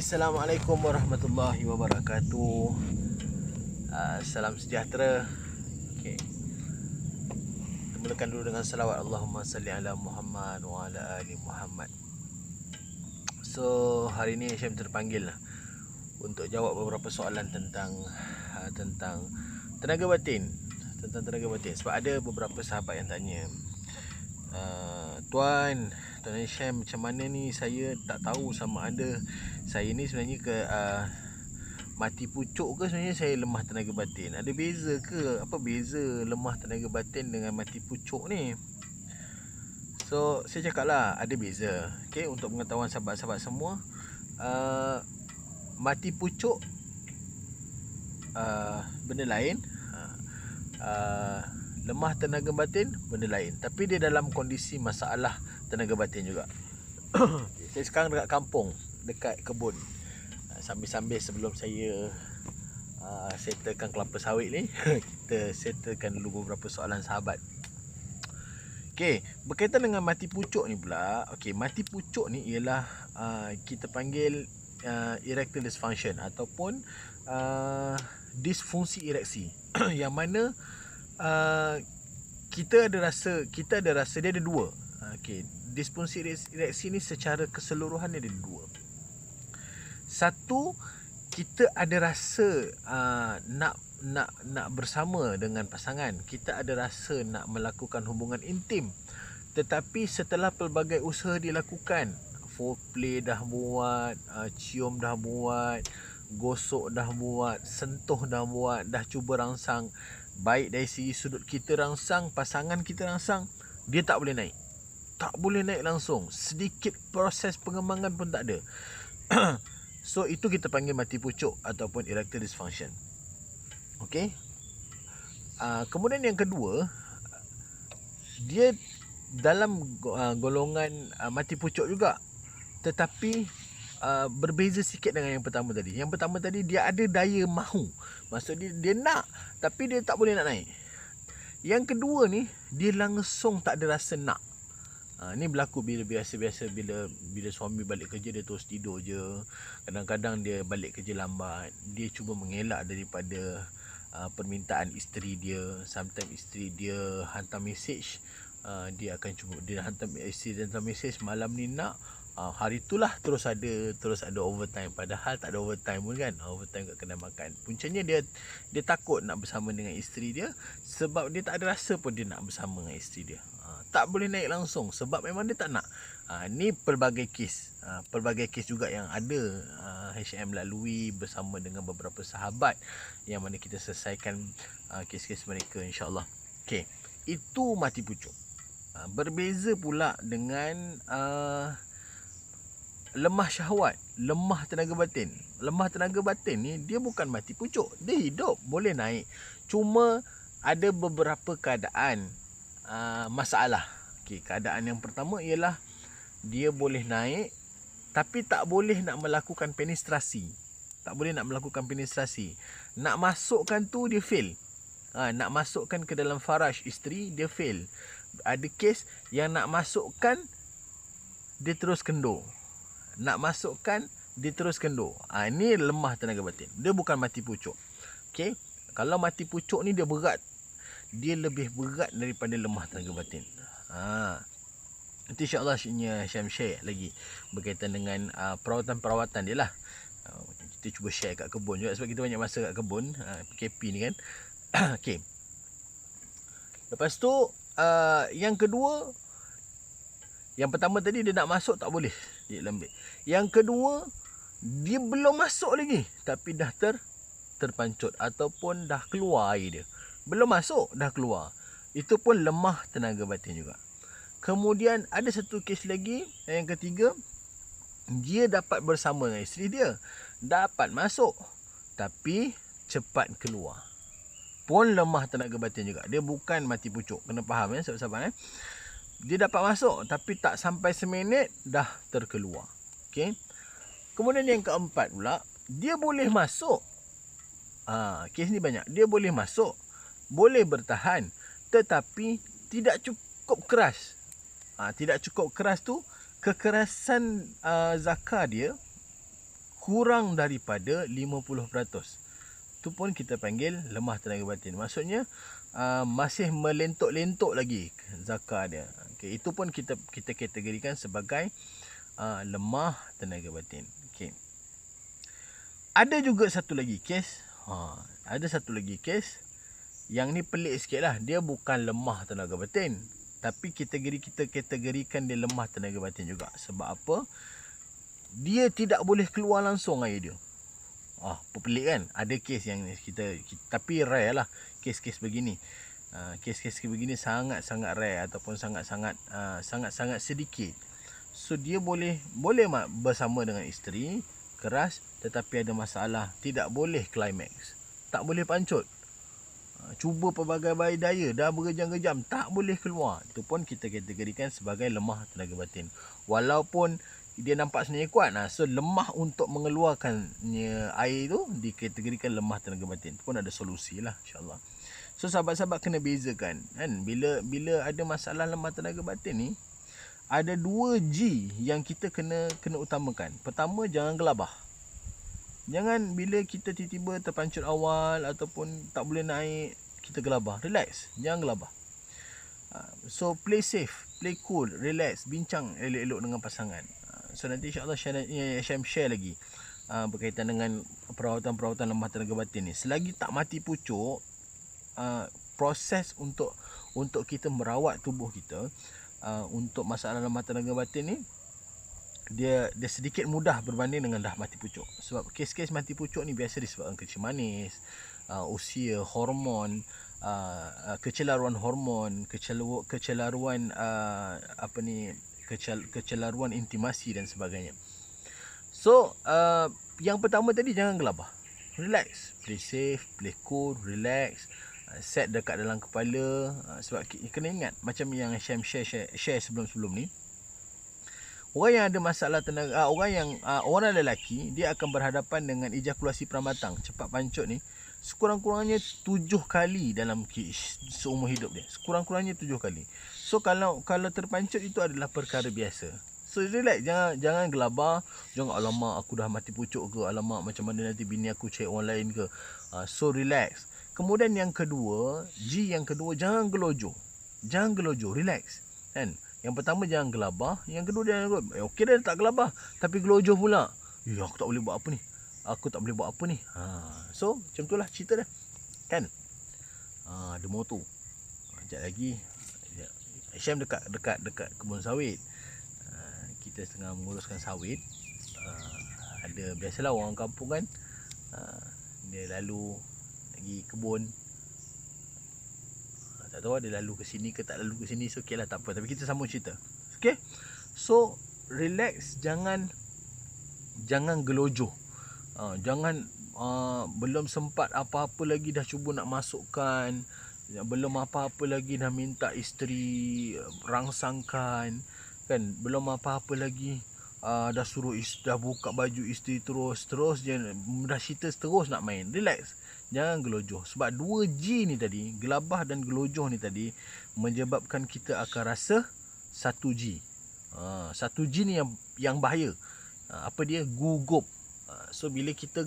Okey, Assalamualaikum warahmatullahi wabarakatuh. Salam sejahtera. Okey. Kita mulakan dulu dengan salawat Allahumma salli ala Muhammad wa ala ali Muhammad. So, hari ini saya terpanggil untuk jawab beberapa soalan tentang tenaga batin. Tentang tenaga batin. Sebab ada beberapa sahabat yang tanya, Tuan Hisham, macam mana ni saya tak tahu sama ada saya ni sebenarnya mati pucuk ke sebenarnya saya lemah tenaga batin. Ada beza ke? Apa beza lemah tenaga batin dengan mati pucuk ni? So saya cakap lah ada beza. Okay, untuk pengetahuan sahabat-sahabat semua, mati pucuk benda lain, lemah tenaga batin benda lain. Tapi dia dalam kondisi masalah tenaga batin juga. Saya sekarang dekat kampung, dekat kebun. Sambil-sambil sebelum saya settlekan kelapa sawit ni, kita settlekan dulu beberapa soalan sahabat. Okey, berkaitan dengan mati pucuk ni pula. Okey, mati pucuk ni ialah kita panggil erectile dysfunction ataupun disfungsi ereksi. Yang mana kita ada rasa dia ada dua. Okey, disfungsi ereksi ni secara keseluruhan dia ada dua. Satu, kita ada rasa nak bersama dengan pasangan. Kita ada rasa nak melakukan hubungan intim. Tetapi setelah pelbagai usaha dilakukan, foreplay dah buat, cium dah buat, gosok dah buat, sentuh dah buat, dah cuba rangsang, baik dari segi sudut kita rangsang, pasangan kita rangsang, dia tak boleh naik. Tak boleh naik langsung. Sedikit proses pengembangan pun tak ada. So itu kita panggil mati pucuk ataupun erectile dysfunction. Okey. Kemudian yang kedua, dia dalam golongan mati pucuk juga, tetapi berbeza sikit dengan yang pertama tadi. Yang pertama tadi dia ada daya mahu. Maksud dia nak, tapi dia tak boleh nak naik. Yang kedua ni, dia langsung tak ada rasa nak. Ni berlaku bila biasa-biasa bila suami balik kerja dia terus tidur je. Kadang-kadang dia balik kerja lambat, dia cuba mengelak daripada permintaan isteri dia. Sometimes isteri dia hantar message, dia akan cuba, dia hantar message malam ni nak, hari itulah terus ada overtime, padahal tak ada overtime pun kan. Overtime kat kedai makan. Puncanya dia takut nak bersama dengan isteri dia sebab dia tak ada rasa pun dia nak bersama dengan isteri dia. Tak boleh naik langsung sebab memang dia tak nak. Ni pelbagai kes juga yang ada HM lalui bersama dengan beberapa sahabat yang mana kita selesaikan kes-kes mereka, insya-Allah. Okey, itu mati pucuk. Berbeza pula dengan lemah syahwat, lemah tenaga batin. Lemah tenaga batin ni dia bukan mati pucuk, dia hidup, boleh naik. Cuma ada beberapa keadaan masalah. Okey, keadaan yang pertama ialah dia boleh naik tapi tak boleh nak melakukan penetrasi. Tak boleh nak melakukan penetrasi. Nak masukkan tu dia fail. Nak masukkan ke dalam faraj isteri dia fail. Ada kes yang nak masukkan dia terus kendur. Nak masukkan dia terus kendur. Ini lemah tenaga batin. Dia bukan mati pucuk. Okey, kalau mati pucuk ni dia berat. Dia lebih berat daripada lemah tenaga batin. Nanti insya-Allah Syam share lagi berkaitan dengan perawatan-perawatan dia lah. Kita cuba share kat kebun juga sebab kita banyak masa kat kebun, PKP ni kan. Okey. Lepas tu yang kedua, yang pertama tadi dia nak masuk tak boleh, dia lembik. Yang kedua, dia belum masuk lagi tapi dah terpancut ataupun dah keluar air dia. Belum masuk dah keluar. Itu pun lemah tenaga batin juga. Kemudian ada satu kes lagi, yang ketiga, dia dapat bersama dengan isteri dia, dapat masuk tapi cepat keluar. Pun lemah tenaga batin juga. Dia bukan mati pucuk. Kena faham ya sahabat-sahabat. Dia dapat masuk tapi tak sampai seminit dah terkeluar. Okey. Kemudian yang keempat pula, dia boleh masuk. Kes ni banyak. Dia boleh masuk, boleh bertahan, tetapi tidak cukup keras. Tidak cukup keras tu, kekerasan zakar dia kurang daripada 50%, tu pun kita panggil lemah tenaga batin. Maksudnya masih melentok-lentok lagi zakar dia. Okey, itu pun kita kategorikan sebagai lemah tenaga batin. Okey. Ada juga satu lagi kes. Ada satu lagi kes. Yang ni pelik sikit lah. Dia bukan lemah tenaga batin, tapi kita kategorikan dia lemah tenaga batin juga. Sebab apa? Dia tidak boleh keluar langsung air dia. Pelik kan? Ada kes yang kita tapi rare lah kes-kes begini. Kes-kes begini sangat-sangat rare ataupun sangat-sangat sedikit. So dia boleh bersama dengan isteri keras, tetapi ada masalah, tidak boleh climax, tak boleh pancut. Cuba pelbagai daya, dah berjam-jam tak boleh keluar. Itu pun kita kategorikan sebagai lemah tenaga batin. Walaupun dia nampak sebenarnya kuat, so lemah untuk mengeluarkannya air tu dikategorikan lemah tenaga batin. Itu pun ada solusi lah, insyaAllah. So sahabat-sahabat kena bezakan kan, bila ada masalah lemah tenaga batin ni, ada 2 G yang kita kena utamakan. Pertama, jangan gelabah. Jangan bila kita tiba-tiba terpancut awal ataupun tak boleh naik, kita gelabah. Relax, jangan gelabah. So play safe, play cool, relax, bincang elok-elok dengan pasangan. So nanti insyaAllah Syam share lagi berkaitan dengan perawatan-perawatan lemah tenaga batin ni. Selagi tak mati pucuk, proses untuk kita merawat tubuh kita untuk masalah lemah tenaga batin ni, dia sedikit mudah berbanding dengan dah mati pucuk. Sebab kes-kes mati pucuk ni biasa disebabkan kencing manis, usia, hormon, kecelaruan hormon, kecelaruan kecelaruan intimasi dan sebagainya. So yang pertama tadi, jangan gelabah. Relax, play safe, play cool, relax. Set dekat dalam kepala. Sebab kena ingat, macam yang Syam share sebelum-sebelum ni, orang yang ada masalah tenaga, orang lelaki, dia akan berhadapan dengan ejakulasi pramatang, cepat pancut ni, sekurang-kurangnya 7 kali dalam seumur hidup dia. Sekurang-kurangnya 7 kali. So kalau terpancut itu adalah perkara biasa. So relax, jangan gelabah, jangan alamak aku dah mati pucuk ke, alamak macam mana nanti bini aku cari orang lain ke. So relax. Kemudian yang kedua, G yang kedua, jangan gelojoh. Jangan gelojoh, relax. Kan? Yang pertama jangan gelabah, yang kedua jangan gelabah. Okey dah tak gelabah, tapi gelojoh pula. Aku tak boleh buat apa ni. Aku tak boleh buat apa ni. So macam itulah cerita dah. Kan? Ada motor. Sekejap lagi Syam dekat kebun sawit. Kita tengah menguruskan sawit. Ada biasalah orang kampung kan, dia lalu pergi kebun. Tak tahu dia lalu ke sini ke tak lalu ke sini. So okey lah, tak apa. Tapi kita sambung cerita. Okay. So relax, jangan gelojoh. Jangan belum sempat apa-apa lagi dah cuba nak masukkan, belum apa-apa lagi dah minta isteri rangsangkan kan, belum apa-apa lagi dah suruh dah buka baju isteri terus je dah cerita terus nak main. Relax, jangan gelojoh. Sebab 2G ni tadi, gelabah dan gelojoh ni tadi, menyebabkan kita akan rasa 1G. 1G ni yang bahaya. Apa dia? Gugup. So bila kita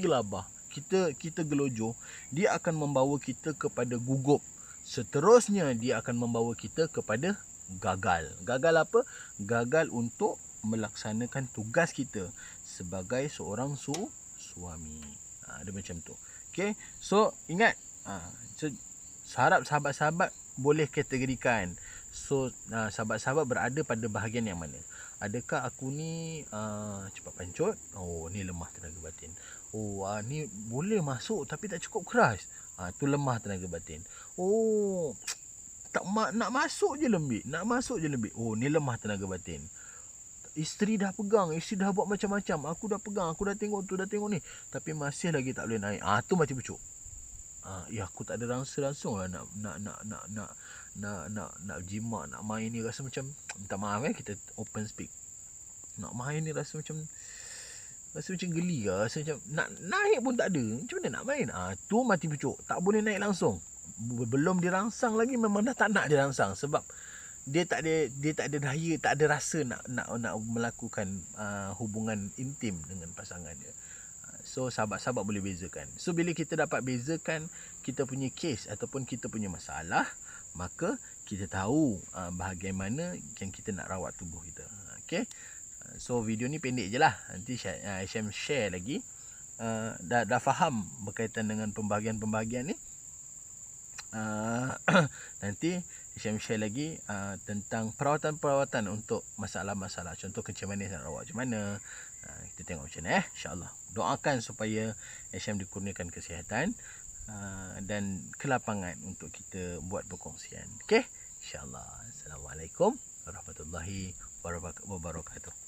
gelabah, kita gelojoh, dia akan membawa kita kepada gugup. Seterusnya dia akan membawa kita kepada gagal. Gagal apa? Gagal untuk melaksanakan tugas kita sebagai seorang suami. Ada macam tu. Okay. So ingat, harap sahabat-sahabat boleh kategorikan. So sahabat-sahabat berada pada bahagian yang mana? Adakah aku ni cepat pancut? Oh, ni lemah tenaga batin. Oh, ni boleh masuk tapi tak cukup keras. Tu lemah tenaga batin. Oh, nak masuk je lembik. Oh, ni lemah tenaga batin. Isteri dah pegang, isteri dah buat macam-macam. Aku dah pegang, aku dah tengok tu, dah tengok ni, tapi masih lagi tak boleh naik. Tu mati pucuk. Aku tak ada rasa langsung lah nak jimat, nak main ni rasa macam, minta maaf kita open speak. Nak main ni rasa macam geli lah, rasa macam nak naik pun tak ada. Macam mana nak main? Tu mati pucuk, tak boleh naik langsung. Belum dirangsang lagi memang dah tak nak dirangsang, sebab dia tak ada daya, tak ada rasa nak melakukan hubungan intim dengan pasangan dia. So sahabat-sahabat boleh bezakan. So bila kita dapat bezakan kita punya kes ataupun kita punya masalah, maka kita tahu bahagian mana yang kita nak rawat tubuh kita. Okay. So video ni pendek je lah. Nanti Hisham share lagi. Dah faham berkaitan dengan pembahagian-pembahagian ni. Nanti Hisham share lagi tentang perawatan-perawatan untuk masalah-masalah. Contoh kencing manis nak rawat macam mana. Kita tengok macam mana InsyaAllah. Doakan supaya Hisham dikurniakan kesihatan dan kelapangan untuk kita buat perkongsian. Okay, InsyaAllah. Assalamualaikum warahmatullahi wabarakatuh.